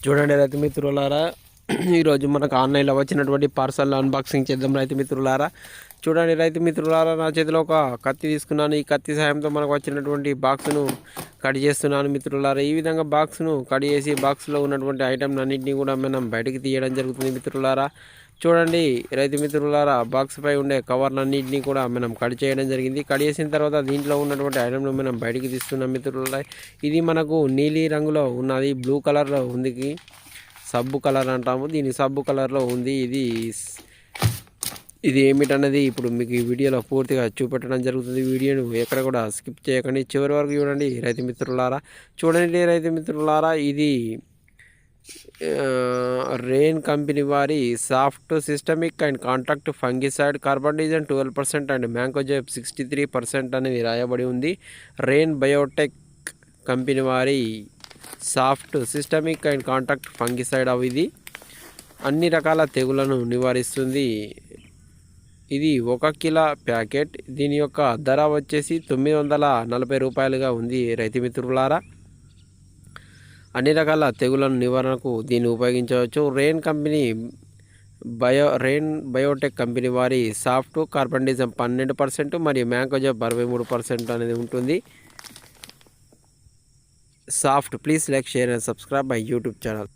చూడండి రైతు మిత్రులారా, ఈరోజు మనకు ఆన్లైన్లో వచ్చినటువంటి పార్సల్ అన్బాక్సింగ్ చేద్దాం రైతు మిత్రులారా. చూడండి రైతు మిత్రులారా, నా చేతిలో ఒక కత్తి తీసుకున్నాను. ఈ కత్తి సాయంతో మనకు వచ్చినటువంటి బాక్స్ను కట్ చేస్తున్నాను మిత్రులారా. ఈ విధంగా బాక్స్ను కట్ చేసి బాక్స్లో ఉన్నటువంటి ఐటమ్ అన్నింటినీ కూడా మనం బయటకు తీయడం జరుగుతుంది మిత్రులారా. చూడండి రైతు మిత్రులారా, బాక్స్ పై ఉండే కవర్లన్నింటినీ కూడా మనం కట్ చేయడం జరిగింది. కట్ చేసిన తర్వాత దీంట్లో ఉన్నటువంటి ఐటమ్ను మనం బయటికి తీస్తున్నాం మిత్రులారా. ఇది మనకు నీలి రంగులో ఉన్నది, బ్లూ కలర్లో ఉంది, సబ్బు కలర్ అంటాము దీని, సబ్బు కలర్లో ఉంది. ఇది ఏమిటన్నది ఇప్పుడు మీకు ఈ వీడియోలో పూర్తిగా చూపెట్టడం జరుగుతుంది. వీడియోను ఎక్కడ కూడా స్కిప్ చేయకండి, చివరి వరకు చూడండి రైతు మిత్రులారా. చూడండి రైతు మిత్రులారా, ఇది రెయిన్ కంపెనీ వారి soft systemic and contact fungicide, carbendazim 12% and mancozeb 63% అనేది రాయబడి ఉంది. రెయిన్ బయోటెక్ కంపెనీ వారి soft systemic and contact fungicide ఇది అన్ని రకాల తెగులను నివారిస్తుంది. ఇది 1 కిలో ప్యాకెట్. దీని యొక్క ధర వచ్చేసి 940 రూపాయలుగా ఉంది రైతు మిత్రులారా. అన్ని రకాల తెగులను నివారణకు దీన్ని ఉపయోగించవచ్చు. రెయిన్ బయోటెక్ కంపెనీ వారి సాఫ్ట్ కార్బన్డిజం 12% మరియు మ్యాంకోజెబ్ 63% అనేది ఉంటుంది. Soft please like, share and subscribe my YouTube channel.